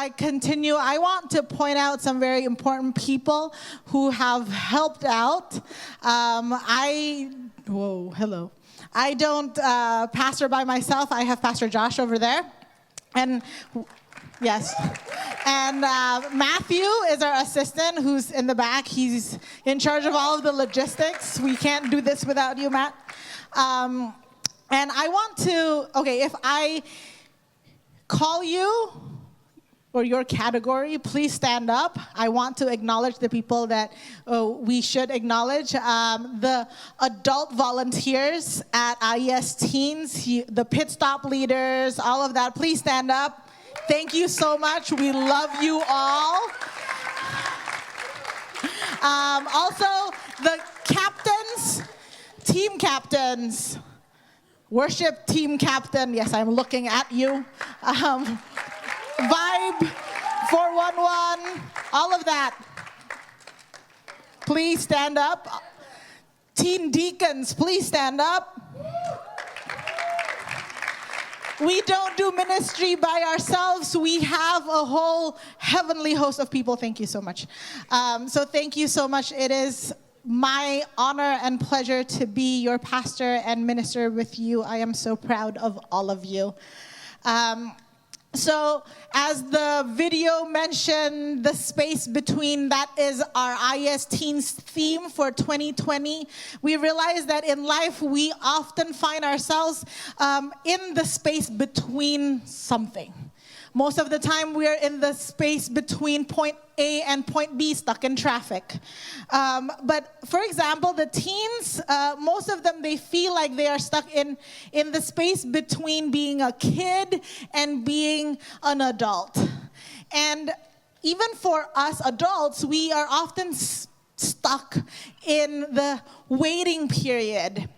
I continue, I want to point out some very important people who have helped out. Hello. I don't pastor by myself. I have Pastor Josh over there. And yes. And Matthew is our assistant who's in the back. He's in charge of all of the logistics. We can't do this without you, Matt. And I want to, if I call you or your category, please stand up. I want to acknowledge the people that we should acknowledge. The adult volunteers at IES Teens, the pit stop leaders, all of that, please stand up. Thank you so much. We love you all. Also, the captains, team captains, worship team captain. Yes, I'm looking at you. Vibe 411, all of that. Please stand up. Teen deacons, please stand up. We don't do ministry by ourselves. We have a whole heavenly host of people. Thank you so much. So thank you so much. It is my honor and pleasure to be your pastor and minister with you. I am so proud of all of you. So as the video mentioned, the space between, that is our IS Teens theme for 2020. We realize that in life, we often find ourselves in the space between something. Most of the time, we're in the space between point A and point B, stuck in traffic. But for example, the teens, most of them, they feel like they are stuck in the space between being a kid and being an adult. And even for us adults, we are often stuck in the waiting period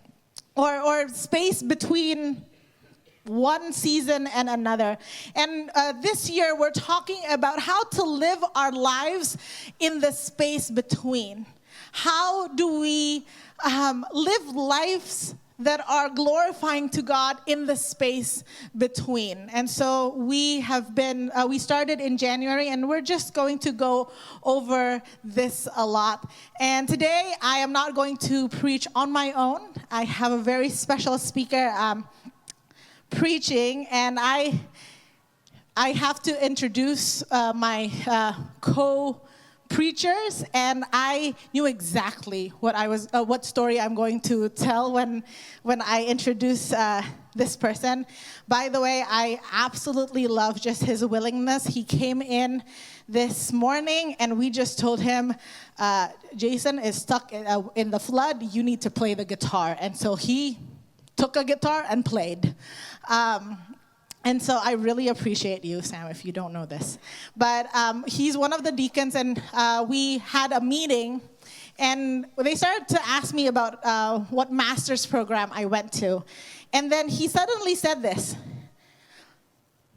or space between one season and another. And this year, we're talking about how to live our lives in the space between. How do we live lives that are glorifying to God in the space between? And so we started in January, and we're just going to go over this a lot. And today, I am not going to preach on my own. I have a very special speaker preaching, and I have to introduce my co-preachers, and I knew exactly what story I'm going to tell when I introduce this person. By the way, I absolutely love just his willingness. He came in this morning, and we just told him, Jason is stuck in the flood. You need to play the guitar, and so he took a guitar and played. And so I really appreciate you, Sam, if you don't know this. But he's one of the deacons, and we had a meeting, and they started to ask me about what master's program I went to. And then he suddenly said this,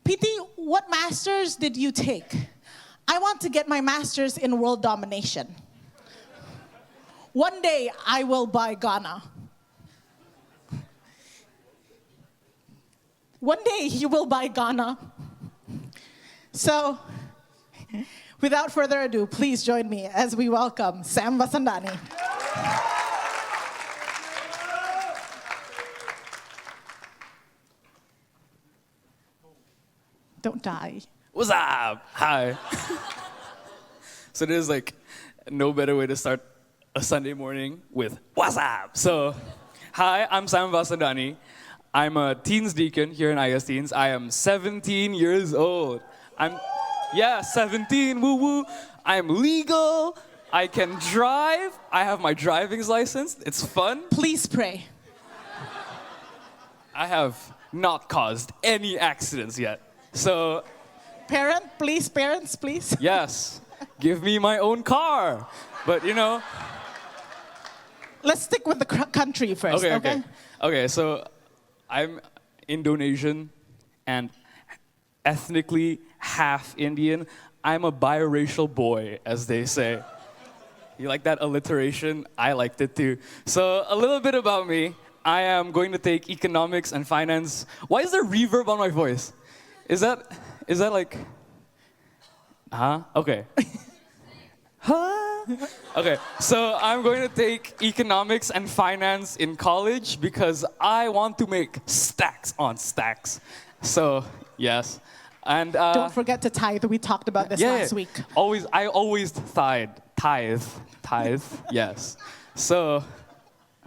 PT, what master's did you take? I want to get my master's in world domination. One day I will buy Ghana. One day you will buy Ghana. So, without further ado, please join me as we welcome Sam Vasandani. Don't die. What's up? Hi. So there's no better way to start a Sunday morning with what's up? So, hi, I'm Sam Vasandani. I'm a teens deacon here in IS Teens. I am 17 years old. 17, woo woo. I'm legal. I can drive. I have my driving license. It's fun. Please pray. I have not caused any accidents yet. So, parents, please. yes, give me my own car. But let's stick with the country first, okay? Okay, so I'm Indonesian and ethnically half Indian. I'm a biracial boy, as they say. You like that alliteration? I liked it too. So a little bit about me. I am going to take economics and finance. Why is there reverb on my voice? Is that like... Huh? Okay. Huh? Okay, so I'm going to take economics and finance in college because I want to make stacks on stacks. So, yes. And Don't forget to tithe. We talked about this last week. I always tithe, yes. So,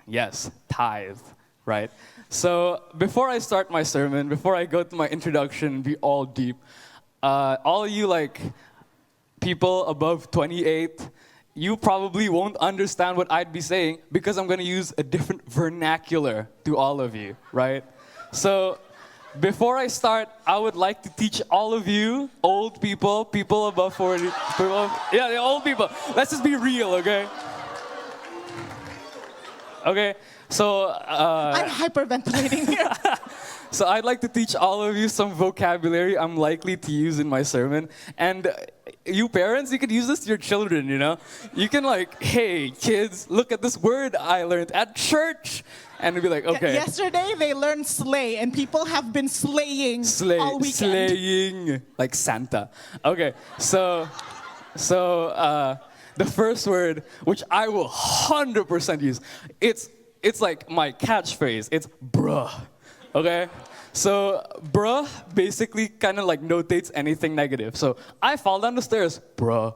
yes, tithe, right? So, before I start my sermon, before I go to my introduction and be all deep, all you like people above 28, you probably won't understand what I'd be saying because I'm going to use a different vernacular to all of you, right? So, before I start, I would like to teach all of you, old people, people above 40, the old people. Let's just be real, okay? Okay, so... I'm hyperventilating here. So I'd like to teach all of you some vocabulary I'm likely to use in my sermon. And you parents, you could use this to your children, you know? You can like, hey, kids, look at this word I learned at church. And be like, okay. Yesterday, they learned slay, and people have been slaying all weekend. Slaying, like Santa. Okay, so the first word, which I will 100% use, it's like my catchphrase. It's bruh. Okay? So, bruh basically kind of like notates anything negative. So, I fall down the stairs, bruh.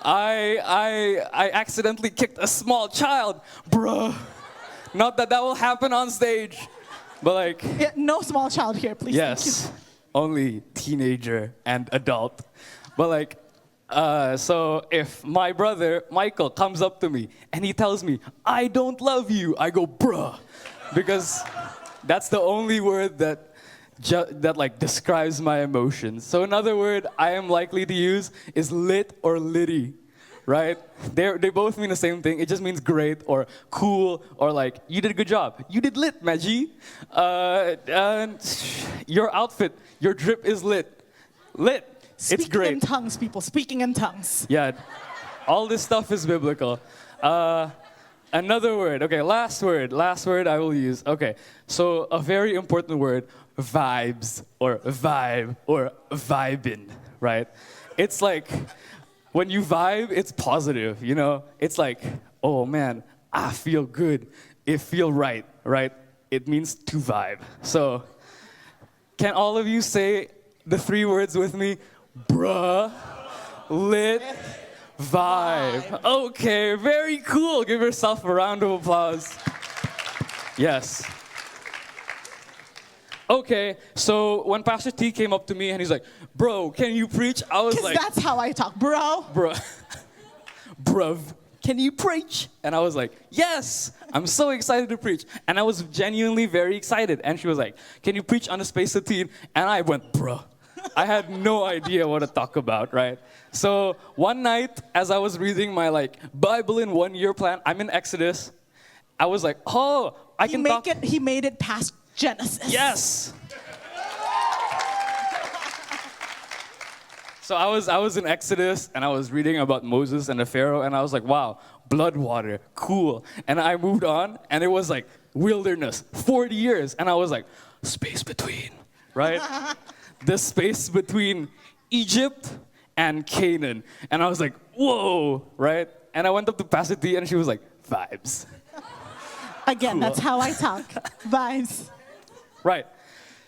I accidentally kicked a small child, bruh. Not that will happen on stage, but like... Yeah, no small child here, please. Yes, only teenager and adult. But like, so if my brother, Michael, comes up to me and he tells me, I don't love you, I go, bruh. Because that's the only word that like describes my emotions. So another word I am likely to use is lit or litty, right? They both mean the same thing. It just means great or cool or like, you did a good job. You did lit, Maggie. And your outfit, your drip is lit. Lit. It's great. Speaking in tongues, people. Speaking in tongues. Yeah. All this stuff is biblical. Another word. Okay, last word I will use. Okay, so a very important word, vibes or vibe or vibin', right? It's like, when you vibe, it's positive, you know? It's like, oh man, I feel good. It feel right, right? It means to vibe. So, can all of you say the 3 words with me? Bruh, lit, vibe. Okay, very cool. Give yourself a round of applause. Yes. Okay, so when Pastor T came up to me and he's like, bro, can you preach? I was like... that's how I talk, bro. Bruv, can you preach? And I was like, yes, I'm so excited to preach. And I was genuinely very excited. And she was like, can you preach on the space of teen? And I went, bruh. I had no idea what to talk about, right? So one night, as I was reading my like Bible in 1 year plan, I'm in Exodus. I was like, oh, I can talk. He made it past Genesis. Yes. So I was in Exodus and I was reading about Moses and the Pharaoh and I was like, wow, blood water, cool. And I moved on and it was like wilderness, 40 years. And I was like, space between, right? The space between Egypt and Canaan. And I was like, whoa, right? And I went up to Pastor T and she was like, vibes. Again, cool. That's how I talk. Vibes. Right.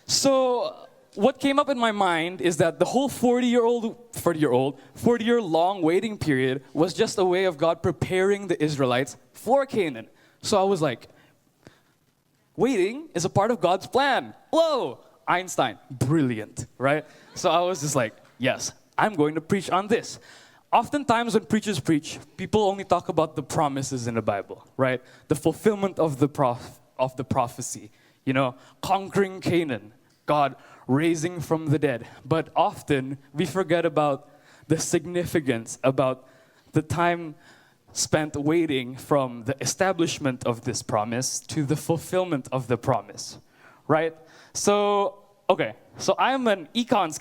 So what came up in my mind is that the whole 40-year long waiting period was just a way of God preparing the Israelites for Canaan. So I was like, waiting is a part of God's plan. Whoa, Einstein, brilliant, right? So I was just like, yes, I'm going to preach on this. Oftentimes when preachers preach, people only talk about the promises in the Bible, right? The fulfillment of the prophecy, you know, conquering Canaan, God raising from the dead. But often we forget about the significance, about the time spent waiting from the establishment of this promise to the fulfillment of the promise, right? So, okay, so I'm an econs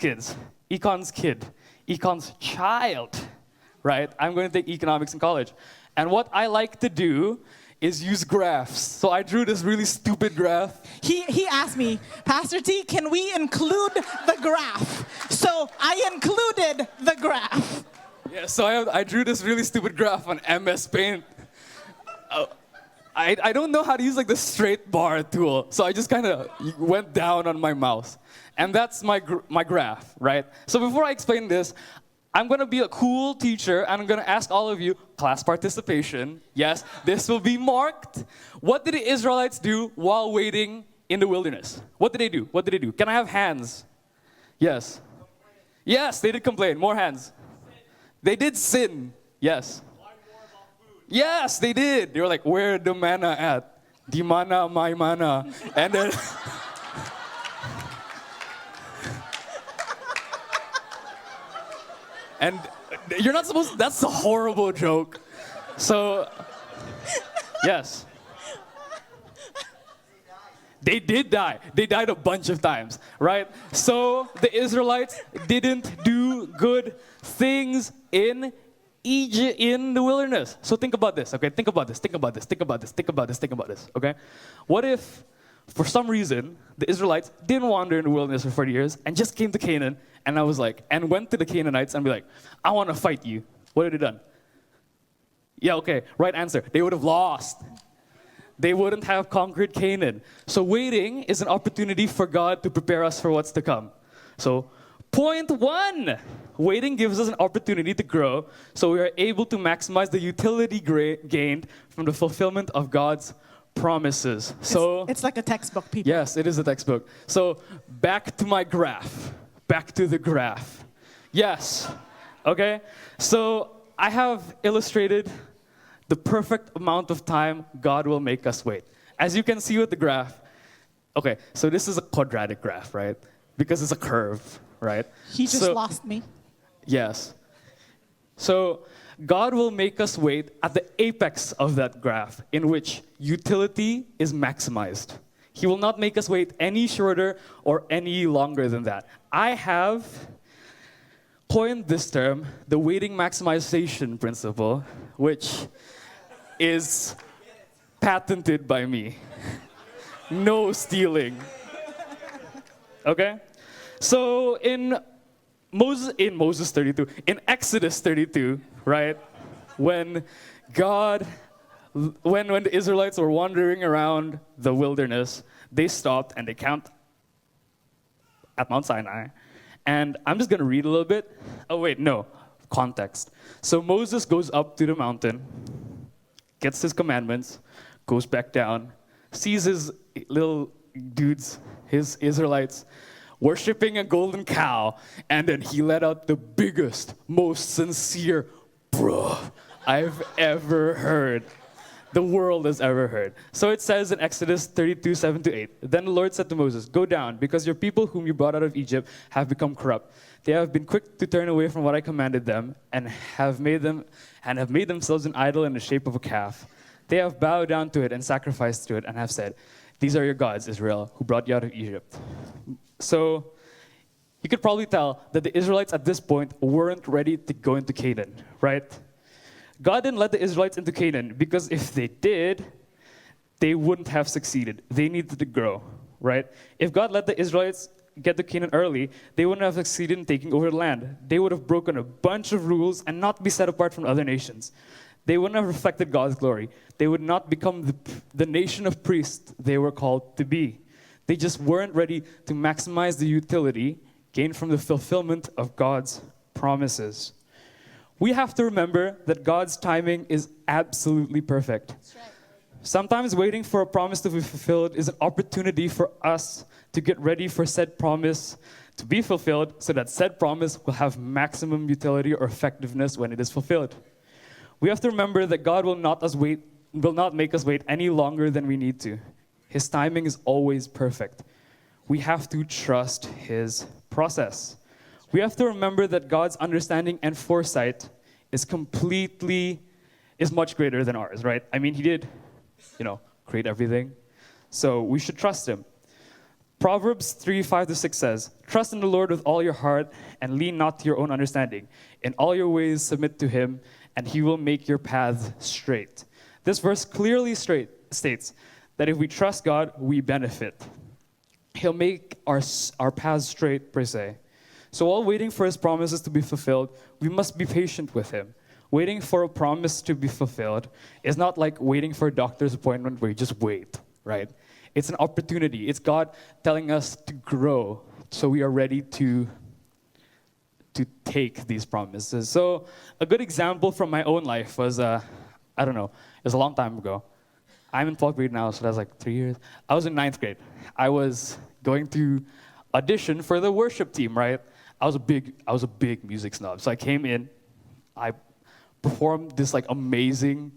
child, right? I'm going to take economics in college. And what I like to do is use graphs. So I drew this really stupid graph. He asked me, Pastor T, can we include the graph? So I included the graph. so I drew this really stupid graph on MS Paint. I don't know how to use like the straight bar tool, so I just kind of went down on my mouse. And that's my graph, right? So before I explain this, I'm going to be a cool teacher, and I'm going to ask all of you, class participation, yes, this will be marked. What did the Israelites do while waiting in the wilderness? What did they do? What did they do? Can I have hands? Yes. Yes, they did complain. More hands. They did sin. Yes. Yes, they did. They were like, where the manna at? Di mana, my mana. And then... and you're not supposed to, that's a horrible joke. So, yes. They did die. They died a bunch of times, right? So the Israelites didn't do good things in Egypt, in the wilderness. So think about this, okay? Think about this, think about this, think about this, think about this, think about this, okay? What if, for some reason, the Israelites didn't wander in the wilderness for 40 years and just came to Canaan, and I was like, and went to the Canaanites and be like, I want to fight you. What would they done? Yeah, okay, right answer. They would have lost. They wouldn't have conquered Canaan. So waiting is an opportunity for God to prepare us for what's to come. So point one, waiting gives us an opportunity to grow so we are able to maximize the utility gained from the fulfillment of God's promises. So it's like a textbook, people. Yes, it is a textbook. So back to my graph. Back to the graph. Yes. Okay? So I have illustrated the perfect amount of time God will make us wait. As you can see with the graph, okay, so this is a quadratic graph, right? Because it's a curve, right? He just lost me. Yes. So God will make us wait at the apex of that graph in which utility is maximized. He will not make us wait any shorter or any longer than that. I have coined this term, the waiting maximization principle, which is patented by me. No stealing. Okay? So in Exodus 32, right? When the Israelites were wandering around the wilderness, they stopped and they camped at Mount Sinai. And I'm just going to read a little bit. Oh, wait, no. Context. So Moses goes up to the mountain, gets his commandments, goes back down, sees his little dudes, his Israelites, worshiping a golden cow, and then he let out the biggest, most sincere, bruh, I've ever heard. The world has ever heard. So it says in Exodus 32, 7-8, Then the Lord said to Moses, Go down, because your people whom you brought out of Egypt have become corrupt. They have been quick to turn away from what I commanded them, and have made themselves an idol in the shape of a calf. They have bowed down to it and sacrificed to it, and have said, These are your gods, Israel, who brought you out of Egypt. So you could probably tell that the Israelites at this point weren't ready to go into Canaan, right? God didn't let the Israelites into Canaan because if they did, they wouldn't have succeeded. They needed to grow, right? If God let the Israelites get to Canaan early, they wouldn't have succeeded in taking over the land. They would have broken a bunch of rules and not be set apart from other nations. They wouldn't have reflected God's glory. They would not become the nation of priests they were called to be. They just weren't ready to maximize the utility gained from the fulfillment of God's promises. We have to remember that God's timing is absolutely perfect. That's right. Sometimes waiting for a promise to be fulfilled is an opportunity for us to get ready for said promise to be fulfilled so that said promise will have maximum utility or effectiveness when it is fulfilled. We have to remember that God will not make us wait any longer than we need to. His timing is always perfect. We have to trust His process. We have to remember that God's understanding and foresight is much greater than ours, right? I mean, He did, create everything. So we should trust Him. Proverbs 3:5-6 says, Trust in the Lord with all your heart and lean not to your own understanding. In all your ways submit to Him, and He will make your paths straight. This verse clearly states that if we trust God, we benefit. He'll make our paths straight, per se. So while waiting for his promises to be fulfilled, we must be patient with him. Waiting for a promise to be fulfilled is not like waiting for a doctor's appointment where you just wait, right? It's an opportunity. It's God telling us to grow so we are ready to take these promises. So a good example from my own life was, I don't know, it was a long time ago. I'm in 12th grade now, so that's like 3 years. I was in 9th grade. I was going to audition for the worship team, right? I was a big music snob. So I came in, I performed this like amazing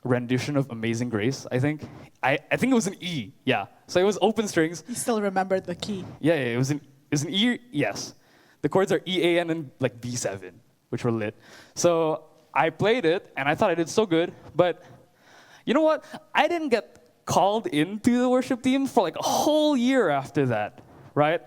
rendition of Amazing Grace, I think. I think it was an E, yeah. So it was open strings. You still remembered the key. Yeah, it was an E, yes. The chords are E, A, N, and like B7, which were lit. So I played it, and I thought I did so good, but you know what? I didn't get called into the worship team for like a whole year after that, right?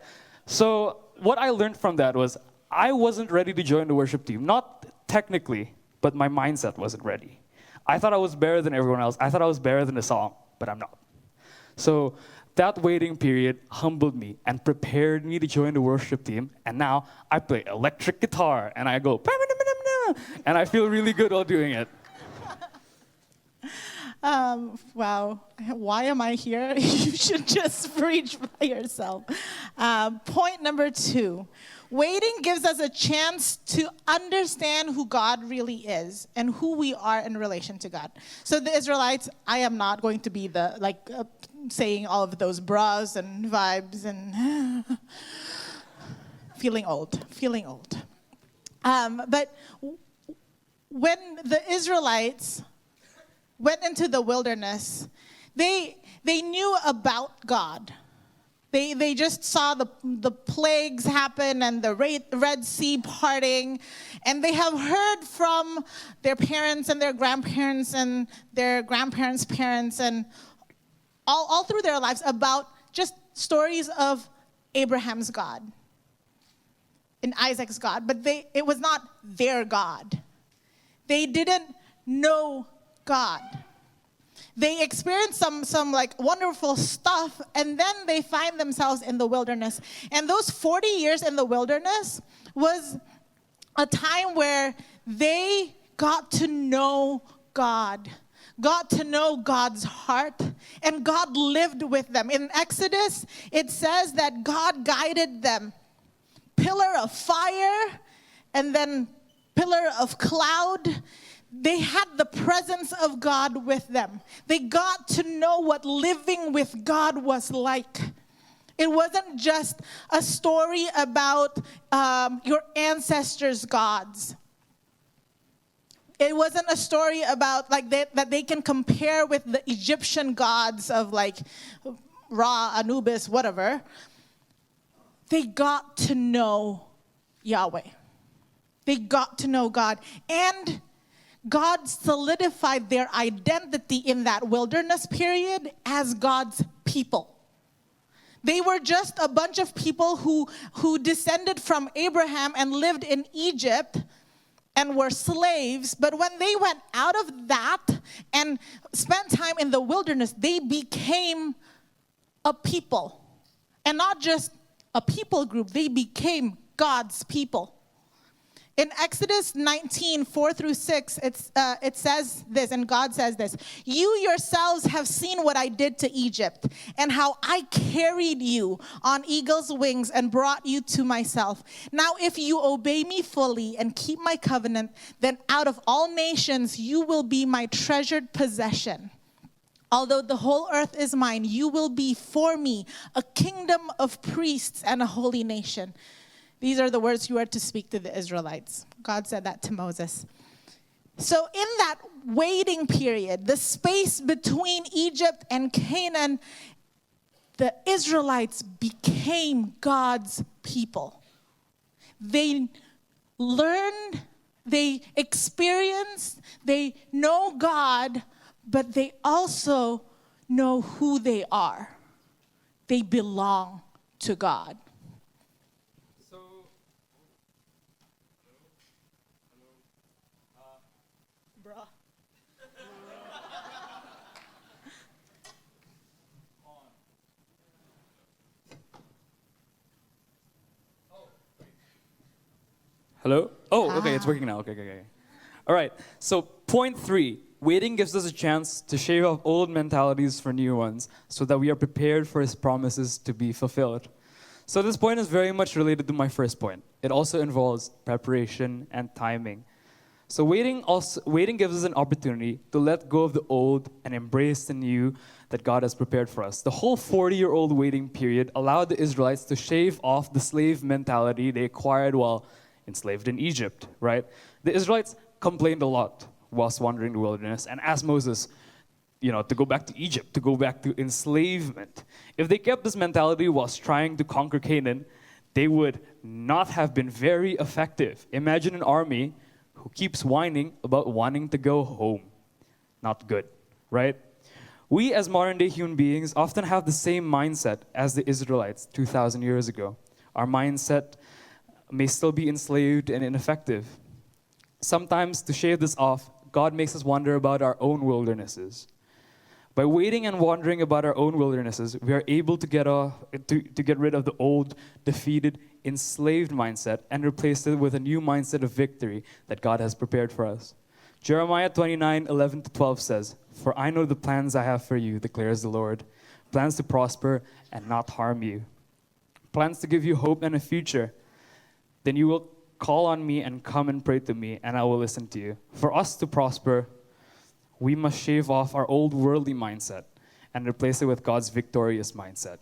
So what I learned from that was I wasn't ready to join the worship team. Not technically, but my mindset wasn't ready. I thought I was better than everyone else. I thought I was better than the song, but I'm not. So that waiting period humbled me and prepared me to join the worship team. And now I play electric guitar and I go, and I feel really good while doing it. Wow. Why am I here? You should just preach by yourself. Point number 2. Waiting gives us a chance to understand who God really is and who we are in relation to God. So the Israelites, I am not going to be saying all of those bras and vibes and feeling old. But when the Israelites went into the wilderness, they knew about God. They just saw the plagues happen and the Red Sea parting, and they have heard from their parents and their grandparents and their grandparents' parents and all through their lives about just stories of Abraham's God and Isaac's God, but it was not their God. They didn't know God. They experience some like wonderful stuff, and then they find themselves in the wilderness. And those 40 years in the wilderness was a time where they got to know God, got to know God's heart, and God lived with them. In Exodus, it says that God guided them. Pillar of fire, and then pillar of cloud. They had the presence of God with them. They got to know what living with God was like. It wasn't just a story about your ancestors' gods. It wasn't a story about that they can compare with the Egyptian gods of like Ra, Anubis, whatever. They got to know Yahweh. They got to know God. And God solidified their identity in that wilderness period as God's people. They were just a bunch of people who descended from Abraham and lived in Egypt and were slaves. But when they went out of that and spent time in the wilderness, they became a people. And not just a people group, they became God's people. In Exodus 19, 4-6, it says this, and God says this: "You yourselves have seen what I did to Egypt, and how I carried you on eagle's wings and brought you to myself. Now if you obey me fully and keep my covenant, then out of all nations you will be my treasured possession. Although the whole earth is mine, you will be for me a kingdom of priests and a holy nation." These are the words you are to speak to the Israelites. God said that to Moses. So in that waiting period, the space between Egypt and Canaan, the Israelites became God's people. They learned, they experienced, they know God, but they also know who they are. They belong to God. Hello? Oh, okay, it's working now. Okay. All right, so point 3. Waiting gives us a chance to shave off old mentalities for new ones so that we are prepared for His promises to be fulfilled. So this point is very much related to my first point. It also involves preparation and timing. So waiting gives us an opportunity to let go of the old and embrace the new that God has prepared for us. The whole 40-year-old waiting period allowed the Israelites to shave off the slave mentality they acquired while enslaved in Egypt, right? The Israelites complained a lot whilst wandering the wilderness and asked Moses, to go back to Egypt, to go back to enslavement. If they kept this mentality whilst trying to conquer Canaan, they would not have been very effective. Imagine an army who keeps whining about wanting to go home. Not good, right? We as modern-day human beings often have the same mindset as the Israelites 2,000 years ago. Our mindset may still be enslaved and ineffective. Sometimes, to shave this off, God makes us wonder about our own wildernesses. By waiting and wondering about our own wildernesses, we are able to get rid of the old, defeated, enslaved mindset and replace it with a new mindset of victory that God has prepared for us. Jeremiah 29:11-12 says, "For I know the plans I have for you, declares the Lord, plans to prosper and not harm you, plans to give you hope and a future. Then you will call on me and come and pray to me, and I will listen to you." For us to prosper, we must shave off our old worldly mindset and replace it with God's victorious mindset.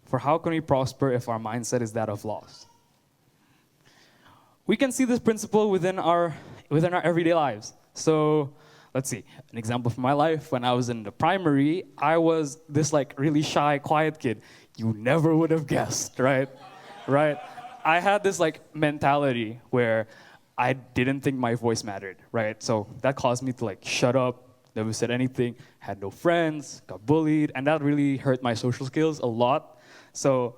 For how can we prosper if our mindset is that of loss? We can see this principle within our everyday lives. So let's see, an example from my life. When I was in the primary, I was this really shy, quiet kid. You never would have guessed, right? Right? I had this mentality where I didn't think my voice mattered, right? So that caused me to shut up, never said anything, had no friends, got bullied, and that really hurt my social skills a lot. So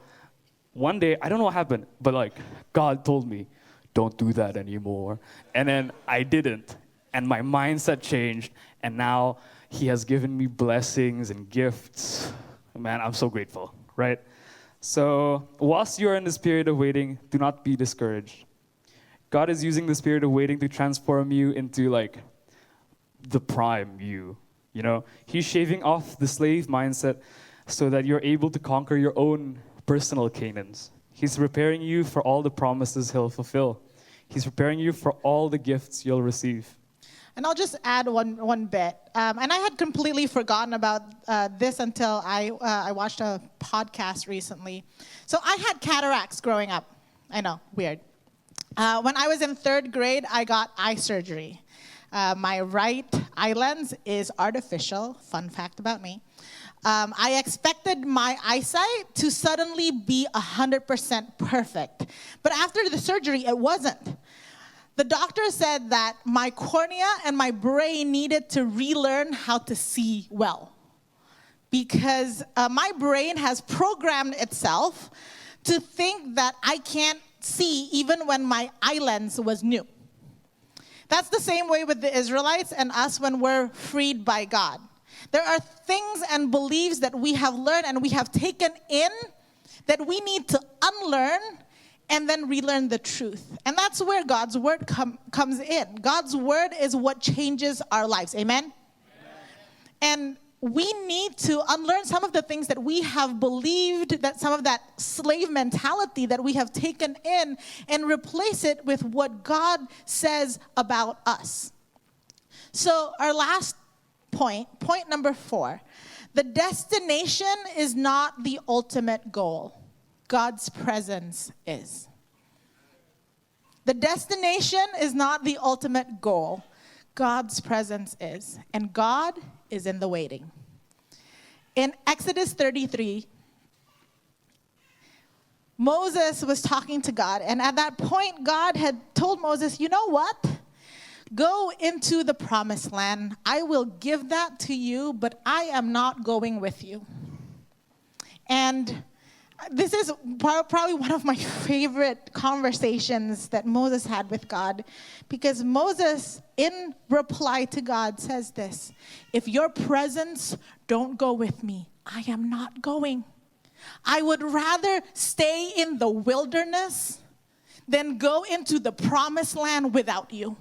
one day, I don't know what happened, but God told me, don't do that anymore. And then I didn't, and my mindset changed, and now He has given me blessings and gifts. Man, I'm so grateful, right? So whilst you're in this period of waiting, do not be discouraged. God is using this period of waiting to transform you into the prime you. He's shaving off the slave mindset so that you're able to conquer your own personal Canaans. He's preparing you for all the promises He'll fulfill. He's preparing you for all the gifts you'll receive. And I'll just add one bit. And I had completely forgotten about this until I watched a podcast recently. So I had cataracts growing up. I know, weird. When I was in 3rd grade, I got eye surgery. My right eye lens is artificial. Fun fact about me. I expected my eyesight to suddenly be 100% perfect. But after the surgery, it wasn't. The doctor said that my cornea and my brain needed to relearn how to see well. Because my brain has programmed itself to think that I can't see even when my eye lens was new. That's the same way with the Israelites and us when we're freed by God. There are things and beliefs that we have learned and we have taken in that we need to unlearn and then relearn the truth. And that's where God's word comes in. God's word is what changes our lives. Amen? And we need to unlearn some of the things that we have believed, that some of that slave mentality that we have taken in, and replace it with what God says about us. So our last point number 4, the destination is not the ultimate goal. God's presence is. The destination is not the ultimate goal. God's presence is. And God is in the waiting. In Exodus 33, Moses was talking to God. And at that point, God had told Moses, you know what? Go into the promised land. I will give that to you, but I am not going with you. And this is probably one of my favorite conversations that Moses had with God, because Moses, in reply to God, says this: if your presence don't go with me, I am not going. I would rather stay in the wilderness than go into the promised land without you.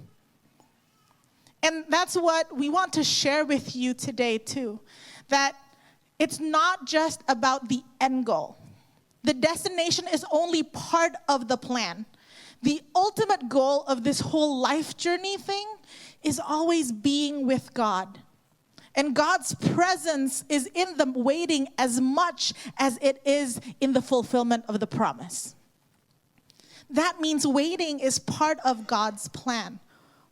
And that's what we want to share with you today too, that it's not just about the end goal. The destination is only part of the plan. The ultimate goal of this whole life journey thing is always being with God. And God's presence is in the waiting as much as it is in the fulfillment of the promise. That means waiting is part of God's plan.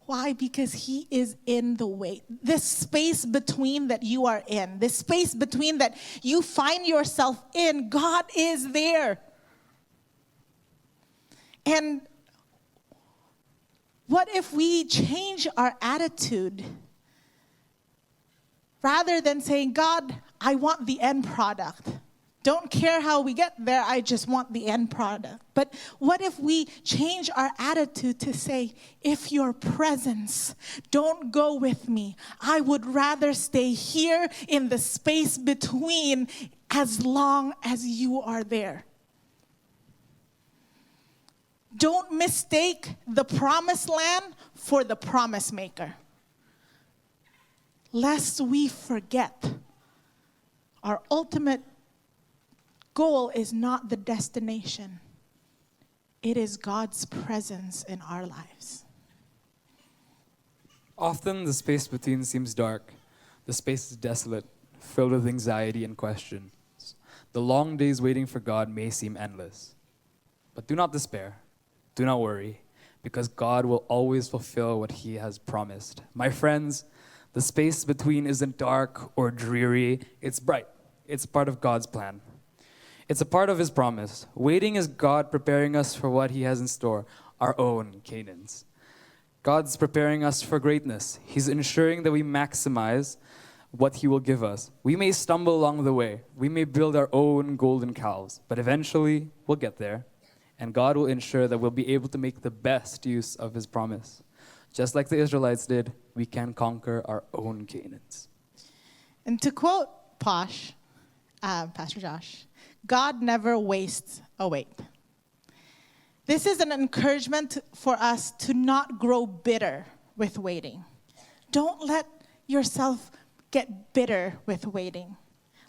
Why? Because he is in the wait. This space between that you are in, this space between that you find yourself in, God is there. And what if we change our attitude? Rather than saying, God, I want the end product. Don't care how we get there, I just want the end product. But what if we change our attitude to say, if your presence don't go with me, I would rather stay here in the space between as long as you are there. Don't mistake the promised land for the promise maker. Lest we forget, our ultimate goal is not the destination. It is God's presence in our lives. Often the space between seems dark. The space is desolate, filled with anxiety and questions. The long days waiting for God may seem endless. But do not despair. Do not worry, because God will always fulfill what he has promised. My friends, the space between isn't dark or dreary. It's bright. It's part of God's plan. It's a part of his promise. Waiting is God preparing us for what he has in store, our own Canaans. God's preparing us for greatness. He's ensuring that we maximize what he will give us. We may stumble along the way. We may build our own golden cows, but eventually we'll get there. And God will ensure that we'll be able to make the best use of his promise. Just like the Israelites did, we can conquer our own Canaans. And to quote Pastor Josh, God never wastes a wait. This is an encouragement for us to not grow bitter with waiting. Don't let yourself get bitter with waiting.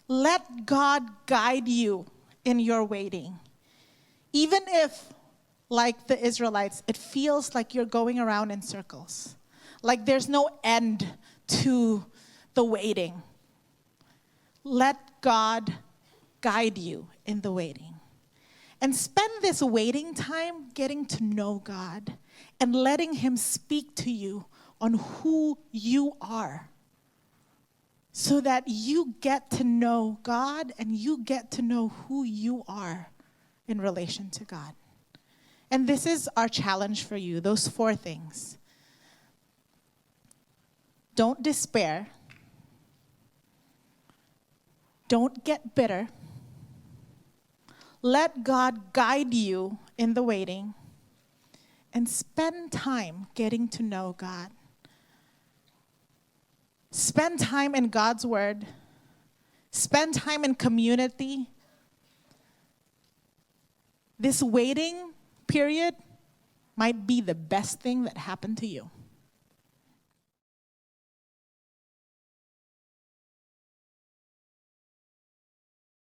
Let God guide you in your waiting. Even if, like the Israelites, it feels like you're going around in circles, like there's no end to the waiting. Let God guide you in the waiting. And spend this waiting time getting to know God and letting him speak to you on who you are, so that you get to know God and you get to know who you are in relation to God. And this is our challenge for you, those 4 things. Don't despair. Don't get bitter. Let God guide you in the waiting. And spend time getting to know God. Spend time in God's word. Spend time in community. This waiting period might be the best thing that happened to you.